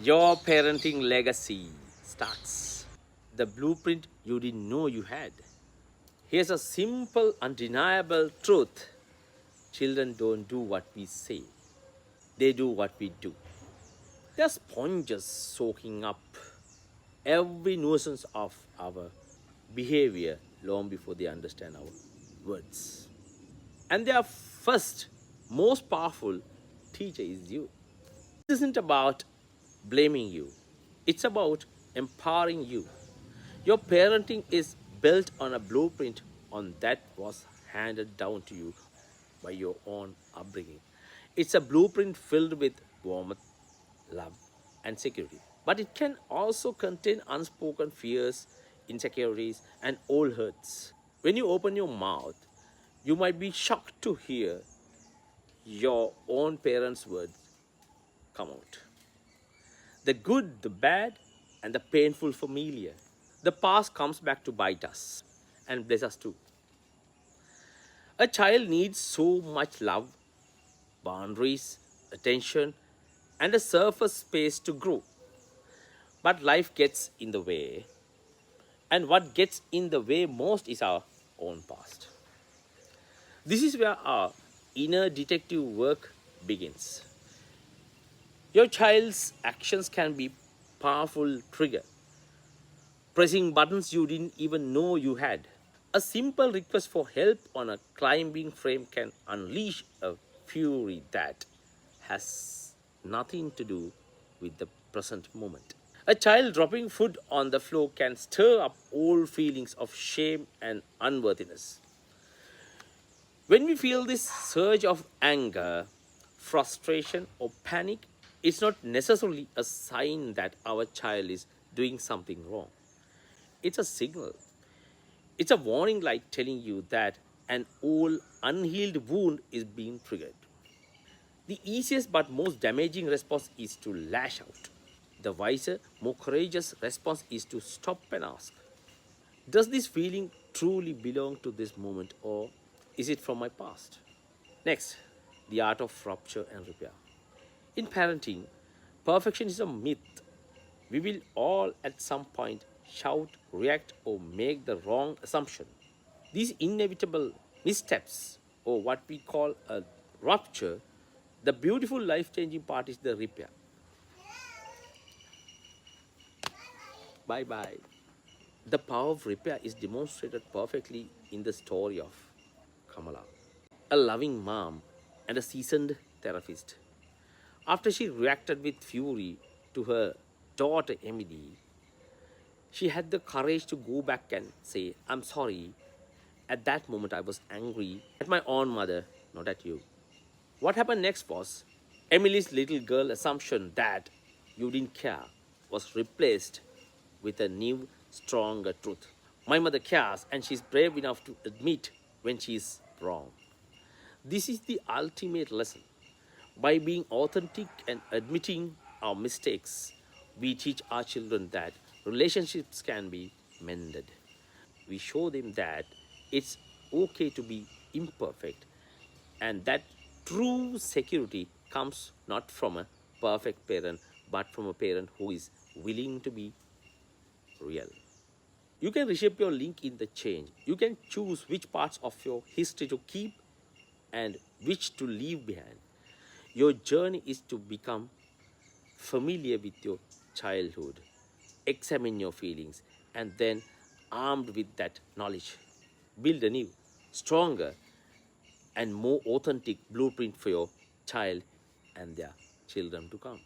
Your parenting legacy starts. The blueprint you didn't know you had. Here's a simple, undeniable truth: children don't do what we say, they do what we do. They're sponges soaking up every nuisance of our behavior long before they understand our words. And their first, most powerful teacher is you. This isn't about blaming you, it's about empowering you. Your parenting is built on a blueprint on that was handed down to you by your own upbringing. It's a blueprint filled with warmth, love, and security. But it can also contain unspoken fears, insecurities, and old hurts. When you open your mouth, you might be shocked to hear your own parents' words come out. The good, the bad, and the painful familiar. The past comes back to bite us and bless us too. A child needs so much love, boundaries, attention, and a surface space to grow. But life gets in the way, and what gets in the way most is our own past. This is where our inner detective work begins. Your child's actions can be powerful trigger, pressing buttons you didn't even know you had. A simple request for help on a climbing frame can unleash a fury that has nothing to do with the present moment. A child dropping food on the floor can stir up old feelings of shame and unworthiness. When we feel this surge of anger, frustration, or panic, it's not necessarily a sign that our child is doing something wrong. It's a signal. It's a warning light telling you that an old, unhealed wound is being triggered. The easiest but most damaging response is to lash out. The wiser, more courageous response is to stop and ask, does this feeling truly belong to this moment, or is it from my past? Next, the art of rupture and repair. In parenting, perfection is a myth. We will all at some point shout, react, or make the wrong assumption. These inevitable missteps, or what we call a rupture, the beautiful life changing part is the repair. Bye bye. The power of repair is demonstrated perfectly in the story of Kamala, a loving mom and a seasoned therapist. After she reacted with fury to her daughter Emily, she had the courage to go back and say, I'm sorry. At that moment, I was angry at my own mother, not at you. What happened next was Emily's little girl assumption that you didn't care was replaced with a new, stronger truth. My mother cares and she's brave enough to admit when she's wrong. This is the ultimate lesson. By being authentic and admitting our mistakes, we teach our children that relationships can be mended. We show them that it's okay to be imperfect and that true security comes not from a perfect parent but from a parent who is willing to be real. You can reshape your link in the change. You can choose which parts of your history to keep and which to leave behind. Your journey is to become familiar with your childhood, examine your feelings, and then, armed with that knowledge, build a new, stronger, and more authentic blueprint for your child and their children to come.